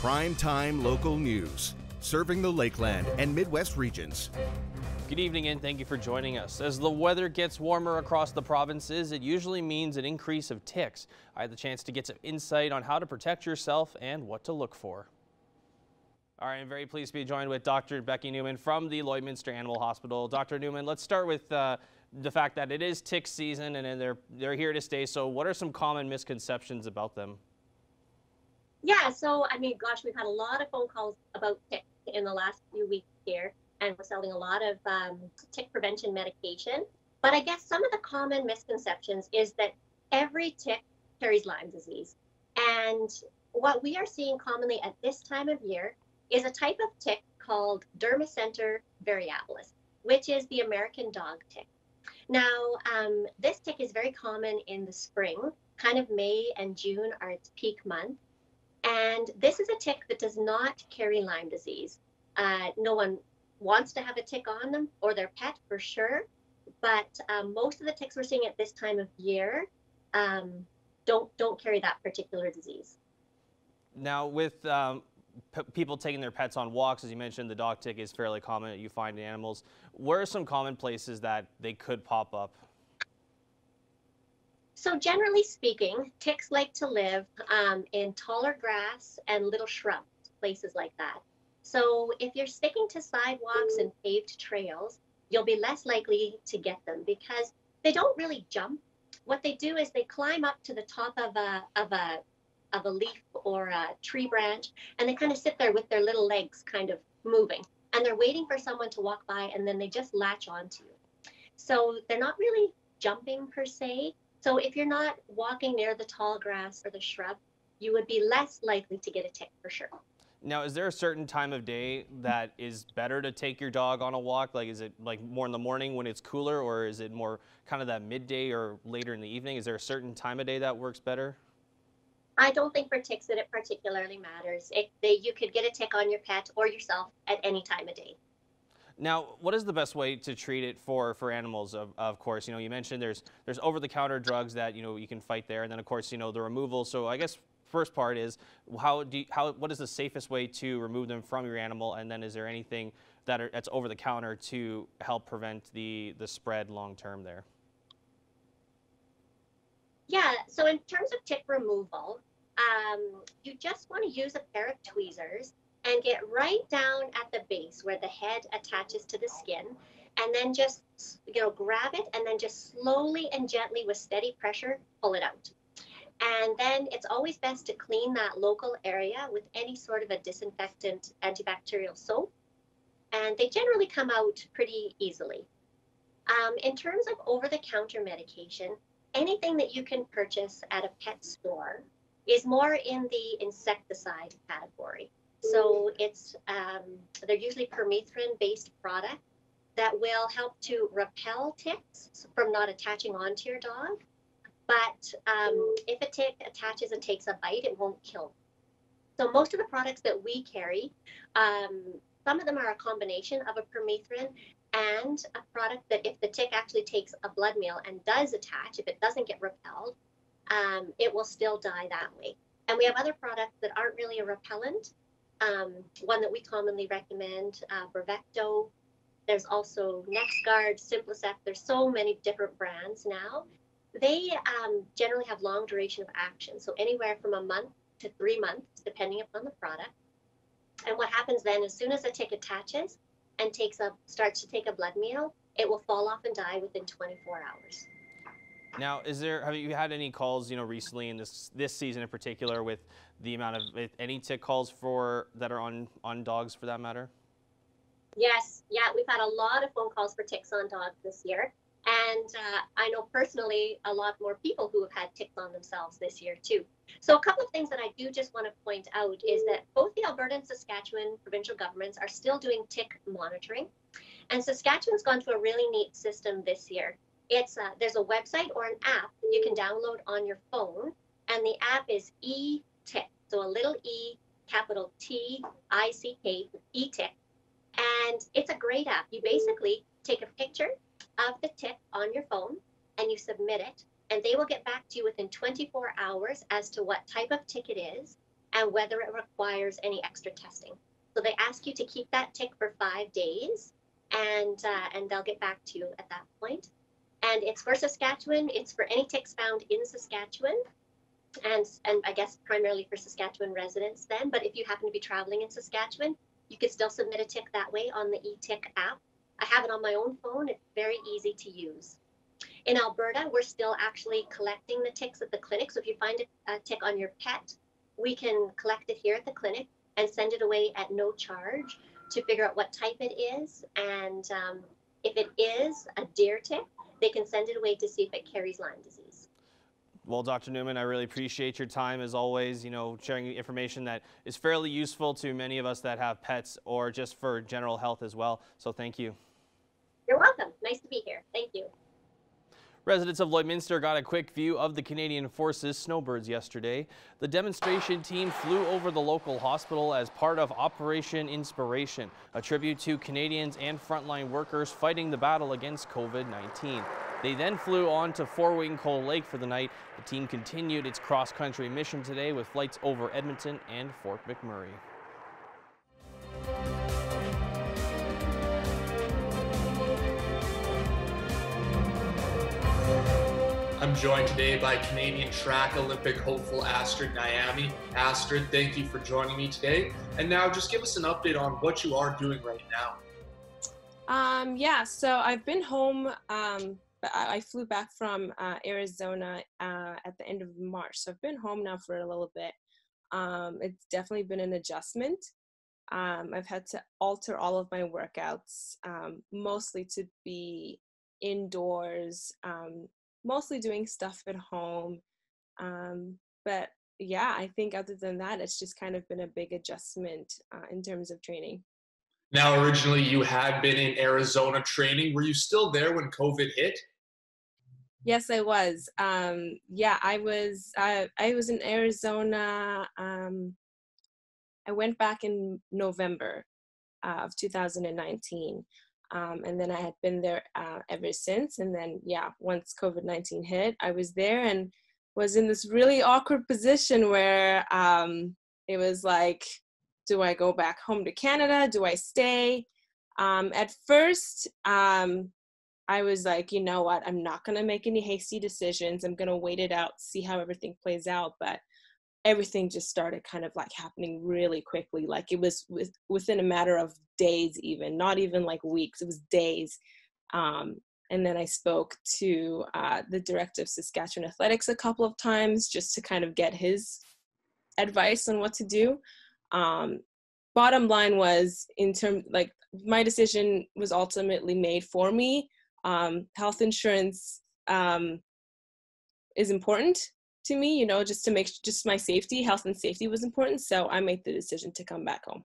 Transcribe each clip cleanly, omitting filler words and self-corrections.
Prime-time local news, serving the Lakeland and Midwest regions. Good evening and thank you for joining us. As the weather gets warmer across the provinces, it usually means an increase of ticks. I had the chance to get some insight on how to protect yourself and what to look for. All right, I'm very pleased to be joined with Dr. Becky Newman from the Lloydminster Animal Hospital. Dr. Newman, let's start with the fact that it is tick season and they're here to stay. So what are some common misconceptions about them? Yeah, so I mean, gosh, we've had a lot of phone calls about ticks in the last few weeks here, and we're selling a lot of tick prevention medication. But I guess some of the common misconceptions is that every tick carries Lyme disease. And what we are seeing commonly at this time of year is a type of tick called Dermacentor variabilis, which is the American dog tick. Now, this tick is very common in the spring, kind of May and June are its peak months. And this is a tick that does not carry Lyme disease. No one wants to have a tick on them or their pet for sure, but most of the ticks we're seeing at this time of year don't carry that particular disease. Now, with people taking their pets on walks, as you mentioned, the dog tick is fairly common that you find in animals. Where are some common places that they could pop up? So generally speaking, ticks like to live in taller grass and little shrubs, places like that. So if you're sticking to sidewalks and paved trails, you'll be less likely to get them because they don't really jump. What they do is they climb up to the top of a leaf or a tree branch, and they kind of sit there with their little legs kind of moving. And they're waiting for someone to walk by, and then they just latch onto you. So they're not really jumping per se. So if you're not walking near the tall grass or the shrub, you would be less likely to get a tick for sure. Now, is there a certain time of day that is better to take your dog on a walk? Like, is it like more in the morning when it's cooler, or is it more kind of that midday or later in the evening? Is there a certain time of day that works better? I don't think for ticks that it particularly matters. You could get a tick on your pet or yourself at any time of day. Now, what is the best way to treat it for animals? Of course, you mentioned there's over-the-counter drugs that you can fight there, and then of course the removal. So I guess first part is what is the safest way to remove them from your animal, and then is there anything that's over-the-counter to help prevent the spread long term there? Yeah, so in terms of tick removal, you just want to use a pair of tweezers and get right down at the base where the head attaches to the skin, and then just grab it and then just slowly and gently with steady pressure pull it out. And then it's always best to clean that local area with any sort of a disinfectant antibacterial soap, and they generally come out pretty easily. In terms of over-the-counter medication, anything that you can purchase at a pet store is more in the insecticide category. So they're usually permethrin-based products that will help to repel ticks from not attaching onto your dog. But if a tick attaches and takes a bite, it won't kill them. So most of the products that we carry, some of them are a combination of a permethrin and a product that if the tick actually takes a blood meal and does attach, if it doesn't get repelled, it will still die that way. And we have other products that aren't really a repellent. One that we commonly recommend, Brevecto. There's also NexGard, Simplicep. There's so many different brands now. They generally have long duration of action, so anywhere from a month to 3 months, depending upon the product. And what happens then, as soon as a tick attaches and starts to take a blood meal, it will fall off and die within 24 hours. Now, have you had any calls, recently in this season in particular, with the amount of any tick calls that are on dogs for that matter? Yes, yeah, we've had a lot of phone calls for ticks on dogs this year, and I know personally a lot more people who have had ticks on themselves this year too. So a couple of things that I do just want to point out is that both the Alberta and Saskatchewan provincial governments are still doing tick monitoring, and Saskatchewan's gone to a really neat system this year. There's a website or an app that you can download on your phone, and the app is eTick, so a little e, capital T-I-C-K, eTick, and it's a great app. You basically take a picture of the tick on your phone and you submit it, and they will get back to you within 24 hours as to what type of tick it is and whether it requires any extra testing. So they ask you to keep that tick for 5 days, and they'll get back to you at that point. And it's for Saskatchewan. It's for any ticks found in Saskatchewan, and I guess primarily for Saskatchewan residents then. But if you happen to be traveling in Saskatchewan, you could still submit a tick that way on the eTick app. I have it on my own phone. It's very easy to use. In Alberta, we're still actually collecting the ticks at the clinic. So if you find a tick on your pet, we can collect it here at the clinic and send it away at no charge to figure out what type it is. And if it is a deer tick, they can send it away to see if it carries Lyme disease. Well, Dr. Newman, I really appreciate your time as always, sharing information that is fairly useful to many of us that have pets or just for general health as well. So thank you. You're welcome. Nice to be here. Thank you. Residents of Lloydminster got a quick view of the Canadian Forces snowbirds yesterday. The demonstration team flew over the local hospital as part of Operation Inspiration, a tribute to Canadians and frontline workers fighting the battle against COVID-19. They then flew on to Four Wing Coal Lake for the night. The team continued its cross-country mission today with flights over Edmonton and Fort McMurray. I'm joined today by Canadian track Olympic hopeful Astrid Nyami. Astrid, thank you for joining me today. And now just give us an update on what you are doing right now. Yeah, so I've been home, but I flew back from Arizona at the end of March. So I've been home now for a little bit. It's definitely been an adjustment. I've had to alter all of my workouts, mostly to be indoors, mostly doing stuff at home. But yeah, I think other than that, it's just kind of been a big adjustment in terms of training. Now, originally you had been in Arizona training. Were you still there when COVID hit? Yes, I was. Yeah, I was in Arizona. I went back in November of 2019. And then I had been there ever since. And then, yeah, once COVID-19 hit, I was there and was in this really awkward position where it was like, do I go back home to Canada? Do I stay? At first, I was like, you know what? I'm not going to make any hasty decisions. I'm going to wait it out, see how everything plays out. But everything just started kind of like happening really quickly. Like it was within a matter of days, even not even like weeks, it was days. And then I spoke to the director of Saskatchewan Athletics a couple of times just to kind of get his advice on what to do. Bottom line was, in terms, like, my decision was ultimately made for me. Health insurance is important to me, just to make just my safety, health and safety was important. So I made the decision to come back home.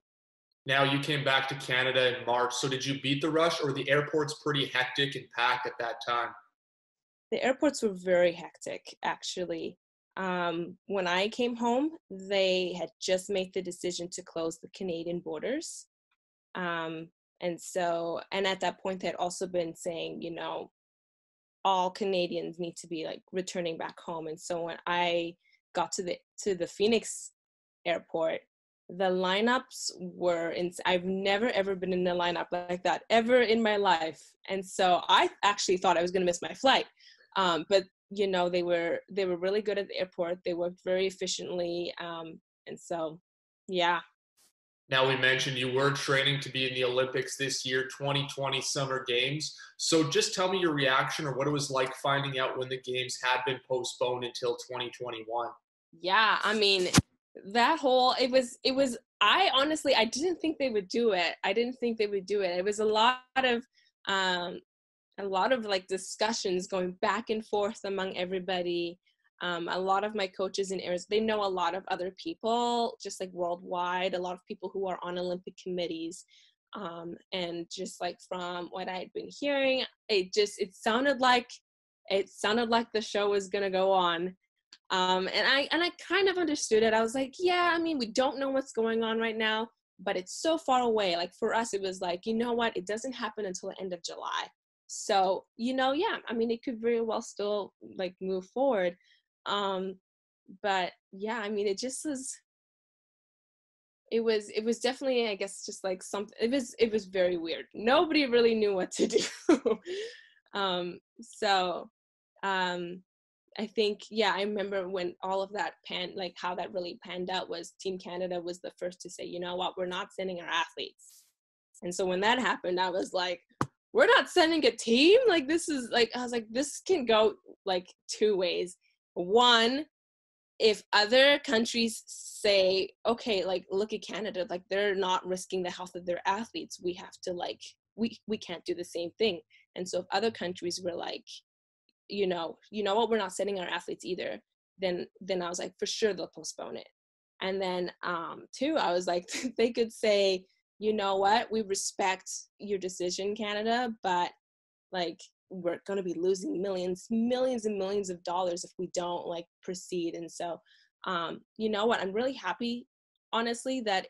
Now you came back to Canada in March. So did you beat the rush, or the airport's pretty hectic and packed at that time? The airports were very hectic, actually. When I came home, they had just made the decision to close the Canadian borders. And at that point, they had also been saying, all Canadians need to be like returning back home. And so when I got to the Phoenix airport, the lineups were I've never ever been in a lineup like that ever in my life. And so I actually thought I was going to miss my flight. But they were really good at the airport. They worked very efficiently. And so, yeah. Now, we mentioned you were training to be in the Olympics this year, 2020 Summer Games. So just tell me your reaction, or what it was like finding out when the games had been postponed until 2021. Yeah, I mean, I honestly, I didn't think they would do it. It was a lot of like discussions going back and forth among everybody. A lot of my coaches in Arizona, they know a lot of other people, just like worldwide, a lot of people who are on Olympic committees. And just like from what I had been hearing, it sounded like the show was going to go on. And I kind of understood it. I was like, yeah, I mean, we don't know what's going on right now, but it's so far away. Like for us, it was like, you know what? It doesn't happen until the end of July. So, yeah, I mean, it could very well still like move forward. But yeah, I mean, it just was it was definitely, I guess, just like something, it was very weird. Nobody really knew what to do. So I think, yeah, I remember when all of that how that really panned out was Team Canada was the first to say, you know what, we're not sending our athletes. And so when that happened, I was like, we're not sending a team? Like, this is like, I was like, this can go like two ways. One, if other countries say, okay, like, look at Canada, like, they're not risking the health of their athletes, we have to, like, we can't do the same thing. And so if other countries were like, you know what, we're not sending our athletes either, then I was like, for sure they'll postpone it. And then two, I was like, they could say, you know what, we respect your decision, Canada, but like, we're going to be losing millions and millions of dollars if we don't like proceed. And so you know what, I'm really happy, honestly, that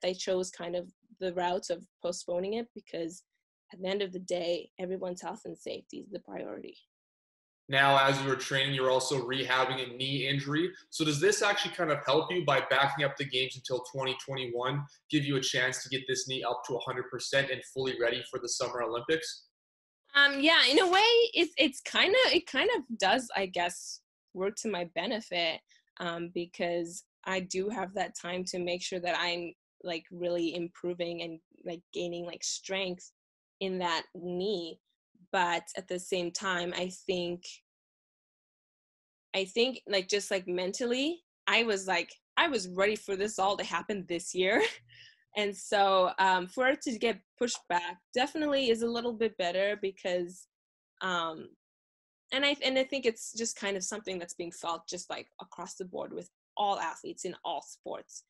they chose kind of the route of postponing it, because at the end of the day, everyone's health and safety is the priority. Now, as you were training, you're also rehabbing a knee injury. So does this actually kind of help you by backing up the games until 2021, give you a chance to get this knee up to 100% and fully ready for the Summer Olympics? Yeah, in a way, it kind of does, I guess, work to my benefit, because I do have that time to make sure that I'm like really improving and like gaining like strength in that knee. But at the same time, I think like, just like mentally, I was ready for this all to happen this year. And so for it to get pushed back definitely is a little bit better, because and I think it's just kind of something that's being felt just like across the board with all athletes in all sports.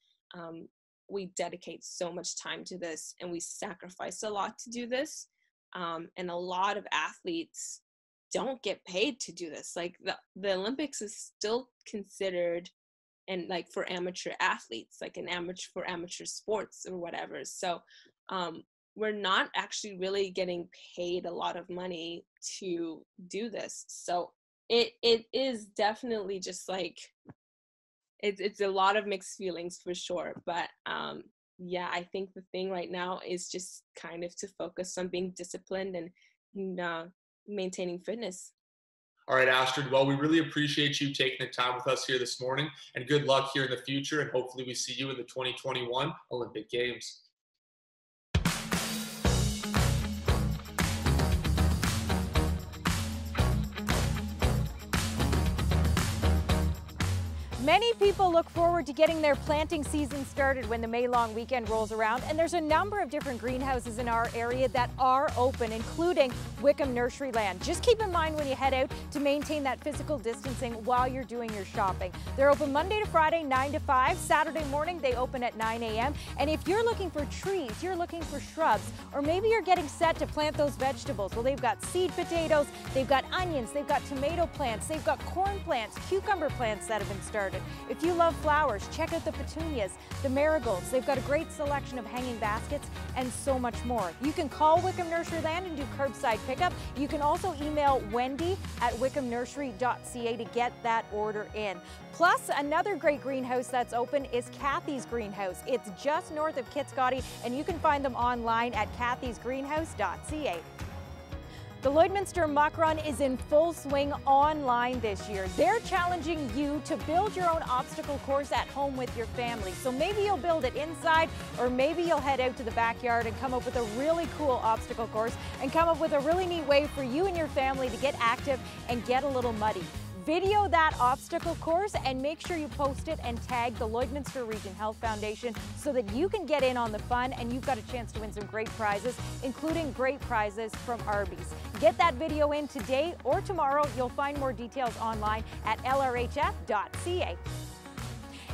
We dedicate so much time to this, and we sacrifice a lot to do this. And a lot of athletes don't get paid to do this. Like the Olympics is still considered, and like for amateur athletes, like for amateur sports or whatever. So we're not actually really getting paid a lot of money to do this. So it is definitely just like, it's a lot of mixed feelings for sure. But yeah, I think the thing right now is just kind of to focus on being disciplined and maintaining fitness. All right, Astrid. Well, we really appreciate you taking the time with us here this morning, and good luck here in the future. And hopefully we see you in the 2021 Olympic Games. Many people look forward to getting their planting season started when the May long weekend rolls around, and there's a number of different greenhouses in our area that are open, including Wickham Nurseryland. Just keep in mind when you head out to maintain that physical distancing while you're doing your shopping. They're open Monday to Friday, 9 to 5. Saturday morning, they open at 9 a.m. And if you're looking for trees, you're looking for shrubs, or maybe you're getting set to plant those vegetables, well, they've got seed potatoes, they've got onions, they've got tomato plants, they've got corn plants, cucumber plants that have been started. If you love flowers, check out the petunias, the marigolds. They've got a great selection of hanging baskets and so much more. You can call Wickham Nurseryland and do curbside pickup. You can also email Wendy at wickhamnursery.ca to get that order in. Plus, another great greenhouse that's open is Kathy's Greenhouse. It's just north of Kitscoty, and you can find them online at kathysgreenhouse.ca. The Lloydminster Muck Run is in full swing online this year. They're challenging you to build your own obstacle course at home with your family. So maybe you'll build it inside, or maybe you'll head out to the backyard and come up with a really cool obstacle course and come up with a really neat way for you and your family to get active and get a little muddy. Video that obstacle course and make sure you post it and tag the Lloydminster Region Health Foundation so that you can get in on the fun, and you've got a chance to win some great prizes, including great prizes from Arby's. Get that video in today or tomorrow. You'll find more details online at lrhf.ca.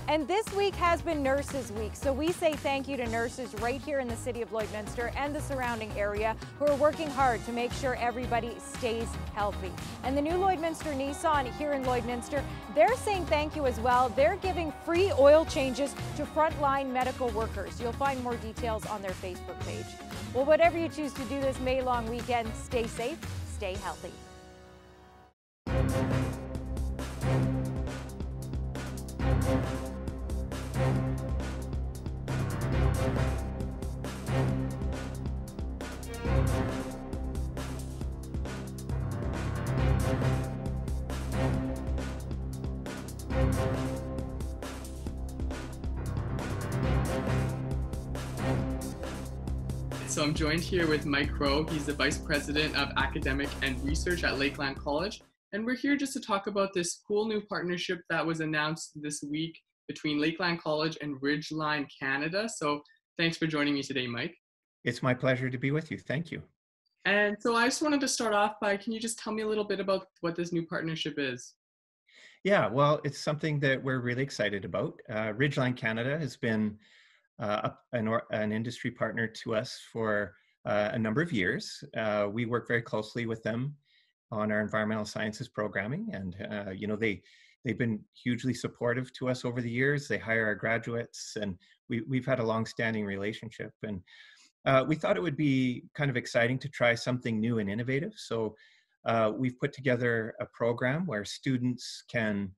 And this week has been Nurses Week, so we say thank you to nurses right here in the city of Lloydminster and the surrounding area who are working hard to make sure everybody stays healthy. And the new Lloydminster Nissan here in Lloydminster, they're saying thank you as well. They're giving free oil changes to frontline medical workers. You'll find more details on their Facebook page. Well, whatever you choose to do this May long weekend, stay safe, stay healthy. So I'm joined here with Mike Crow. He's the Vice President of Academic and Research at Lakeland College. And we're here just to talk about this cool new partnership that was announced this week between Lakeland College and Ridgeline Canada. So thanks for joining me today, Mike. It's my pleasure to be with you. Thank you. And so I just wanted to start off by, can you just tell me a little bit about what this new partnership is? Yeah, well, it's something that we're really excited about. Ridgeline Canada has been an industry partner to us for a number of years. We work very closely with them on our environmental sciences programming, and they've been hugely supportive to us over the years. They hire our graduates, and we've had a long-standing relationship. And we thought it would be kind of exciting to try something new and innovative. So we've put together a program where students can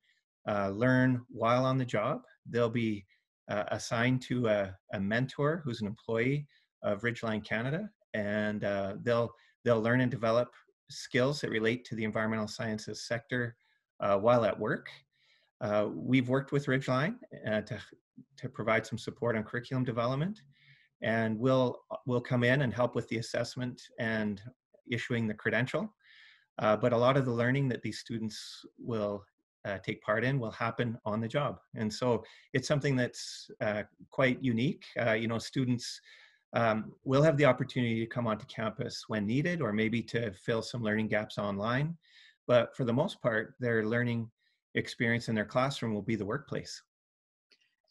learn while on the job. They'll be assigned to a mentor who's an employee of Ridgeline Canada, and they'll learn and develop skills that relate to the environmental sciences sector while at work. We've worked with Ridgeline to provide some support on curriculum development, and we'll come in and help with the assessment and issuing the credential. But a lot of the learning that these students will take part in will happen on the job. And so it's something that's quite unique. Students will have the opportunity to come onto campus when needed, or maybe to fill some learning gaps online. But for the most part, their learning experience in their classroom will be the workplace.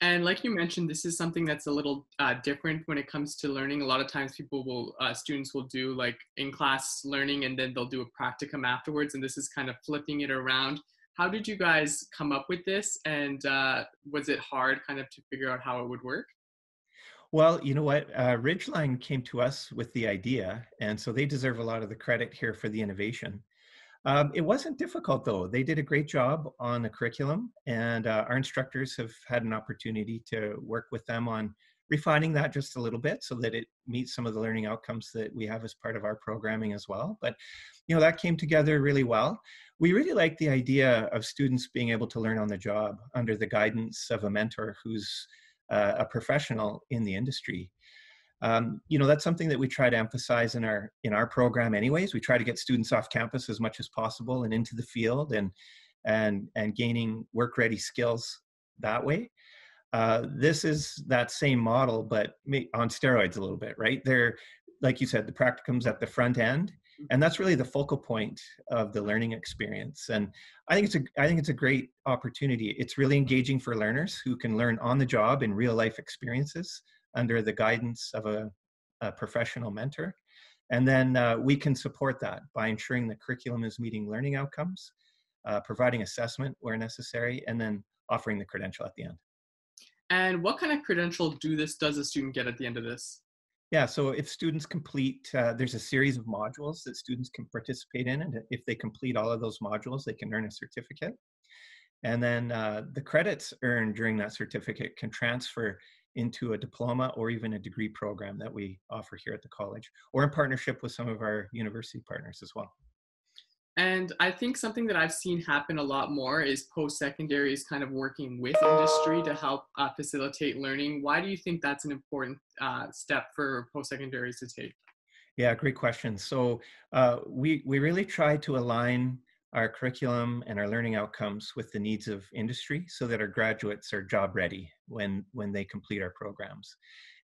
And like you mentioned, this is something that's a little different when it comes to learning. A lot of times students will do like in-class learning and then they'll do a practicum afterwards, and this is kind of flipping it around. How did you guys come up with this, and was it hard kind of to figure out how it would work? Well, you know what? Ridgeline came to us with the idea, and so they deserve a lot of the credit here for the innovation. It wasn't difficult, though. They did a great job on the curriculum, and our instructors have had an opportunity to work with them on refining that just a little bit so that it meets some of the learning outcomes that we have as part of our programming as well. But, that came together really well. We really like the idea of students being able to learn on the job under the guidance of a mentor who's a professional in the industry. That's something that we try to emphasize in our program anyways. We try to get students off campus as much as possible and into the field and gaining work-ready skills that way. This is that same model, but on steroids a little bit, right? They're, like you said, the practicum's at the front end, and that's really the focal point of the learning experience. And I think it's a great opportunity. It's really engaging for learners who can learn on the job in real life experiences under the guidance of a professional mentor. And then we can support that by ensuring the curriculum is meeting learning outcomes, providing assessment where necessary, and then offering the credential at the end. And what kind of credential does a student get at the end of this? Yeah, so if students complete, there's a series of modules that students can participate in, and if they complete all of those modules, they can earn a certificate. And then the credits earned during that certificate can transfer into a diploma or even a degree program that we offer here at the college, or in partnership with some of our university partners as well. And I think something that I've seen happen a lot more is post-secondary is kind of working with industry to help facilitate learning. Why do you think that's an important step for post-secondaries to take? Yeah, great question. So we really try to align our curriculum and our learning outcomes with the needs of industry so that our graduates are job ready when they complete our programs.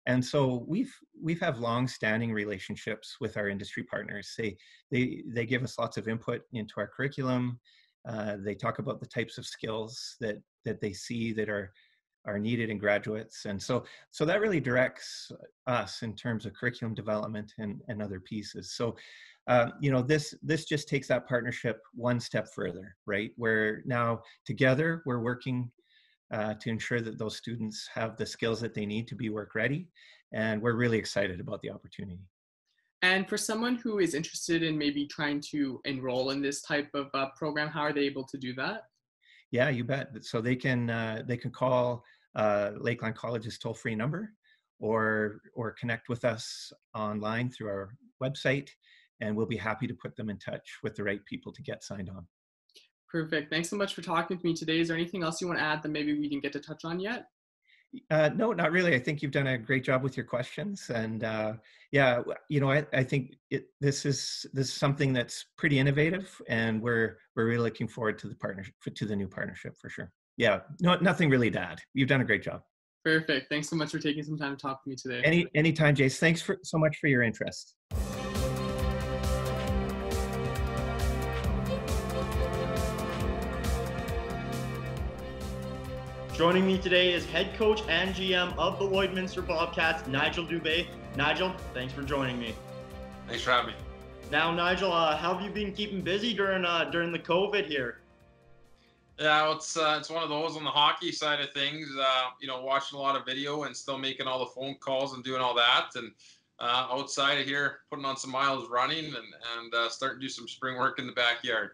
And so we've have long-standing relationships with our industry partners. They give us lots of input into our curriculum. They talk about the types of skills that they see that are needed in graduates. And so that really directs us in terms of curriculum development and other pieces. So this just takes that partnership one step further, right? Where now together we're working to ensure that those students have the skills that they need to be work ready. And we're really excited about the opportunity. And for someone who is interested in maybe trying to enroll in this type of program, how are they able to do that? Yeah, you bet. So they can call Lakeland College's toll-free number or connect with us online through our website, and we'll be happy to put them in touch with the right people to get signed on. Perfect. Thanks so much for talking to me today. Is there anything else you want to add that maybe we didn't get to touch on yet? No, not really. I think you've done a great job with your questions, and yeah, I think this is something that's pretty innovative, and we're really looking forward to the partnership, to the new partnership for sure. Yeah, no, nothing really to add. You've done a great job. Perfect. Thanks so much for taking some time to talk to me today. Anytime, Jace. Thanks so much for your interest. Joining me today is head coach and GM of the Lloydminster Bobcats, Nigel Dube. Nigel, thanks for joining me. Thanks for having me. Now, Nigel, how have you been keeping busy during the COVID here? Yeah, well, it's one of those on the hockey side of things. Watching a lot of video and still making all the phone calls and doing all that, and outside of here, putting on some miles running and starting to do some spring work in the backyard.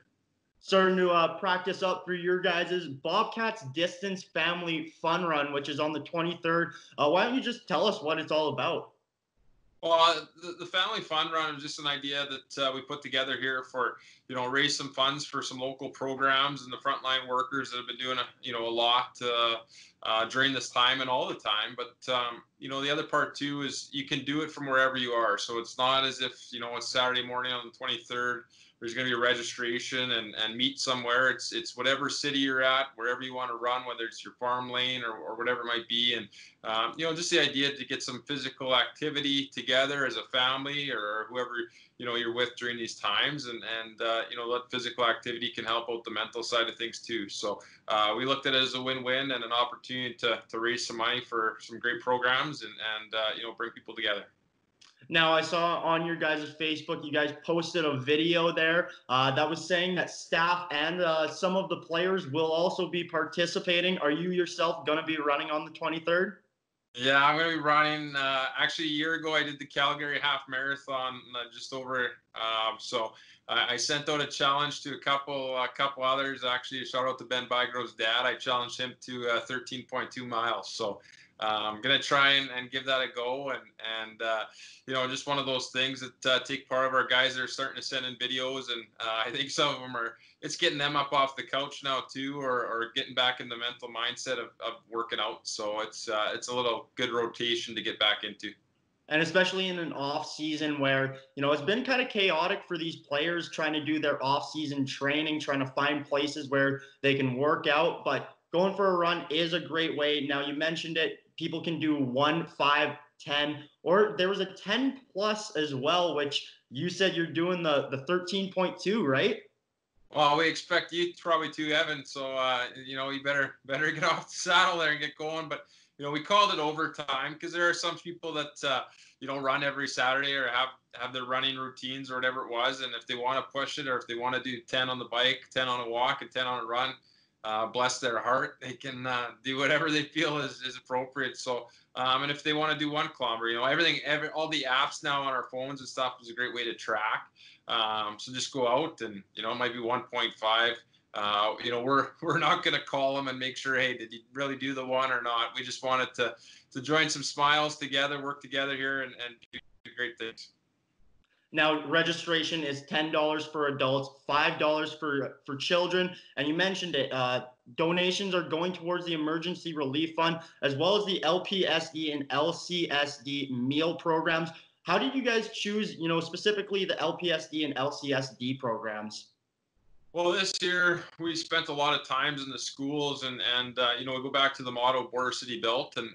Starting to practice up for your guys' Bobcats Distance Family Fun Run, which is on the 23rd. Why don't you just tell us what it's all about? Well, the Family Fun Run is just an idea that we put together here for, raise some funds for some local programs and the frontline workers that have been doing a lot during this time and all the time. But, the other part too is you can do it from wherever you are. So it's not as if, it's Saturday morning on the 23rd. There's going to be a registration and meet somewhere. It's whatever city you're at, wherever you want to run, whether it's your farm lane or whatever it might be. And, just the idea to get some physical activity together as a family or whoever, you're with during these times. And that physical activity can help out the mental side of things too. So we looked at it as a win-win and an opportunity to raise some money for some great programs and bring people together. Now, I saw on your guys' Facebook, you guys posted a video there that was saying that staff and some of the players will also be participating. Are you yourself going to be running on the 23rd? Yeah, I'm going to be running. Actually, a year ago, I did the Calgary Half Marathon just over. So I sent out a challenge to a couple others. Actually, a shout out to Ben Bygrove's dad. I challenged him to 13.2 miles. So I'm going to try and give that a go. And just one of those things that take part of our guys that are starting to send in videos. And I think some of them it's getting them up off the couch now too, or getting back in the mental mindset of working out. So it's a little good rotation to get back into. And especially in an off season where, it's been kind of chaotic for these players trying to do their off season training, trying to find places where they can work out. But going for a run is a great way. Now, you mentioned it. People can do 1, 5, 10, or there was a 10 plus as well, which you said you're doing the 13.2, right? Well, we expect you probably to, Evan. So, you better get off the saddle there and get going. But, we called it overtime because there are some people that, run every Saturday or have their running routines or whatever it was. And if they want to push it or if they want to do 10 on the bike, 10 on a walk, and 10 on a run, bless their heart, they can do whatever they feel is appropriate. So, and if they want to do 1 kilometer, all the apps now on our phones and stuff is a great way to track. So just go out and, it might be 1.5. We're not going to call them and make sure, hey, did you really do the 1 or not? We just wanted to join some smiles together, work together here and do great things. Now, registration is $10 for adults, $5 for children. And you mentioned it, donations are going towards the Emergency Relief Fund, as well as the LPSD and LCSD meal programs. How did you guys choose, specifically the LPSD and LCSD programs? Well, this year we spent a lot of times in the schools and we go back to the motto Border City Built and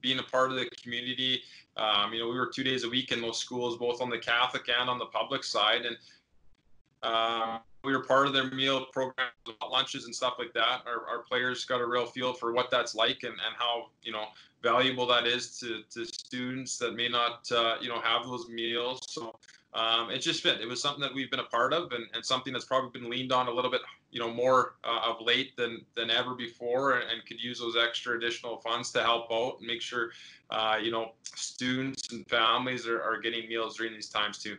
being a part of the community. We were 2 days a week in those schools, both on the Catholic and on the public side. And we were part of their meal programs, lunches and stuff like that. Our players got a real feel for what that's like and how, valuable that is to students that may not, have those meals. So it just fit. It was something that we've been a part of and something that's probably been leaned on a little bit, more of late than ever before and could use those extra additional funds to help out and make sure, students and families are getting meals during these times too.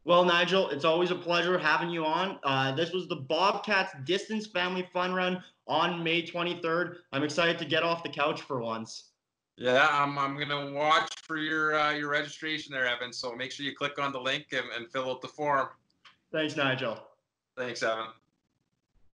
Well, Nigel, it's always a pleasure having you on. This was the Bobcats Distance Family Fun Run on May 23rd. I'm excited to get off the couch for once. Yeah, I'm going to watch for your registration there, Evan. So make sure you click on the link and fill out the form. Thanks, Nigel. Thanks, Evan.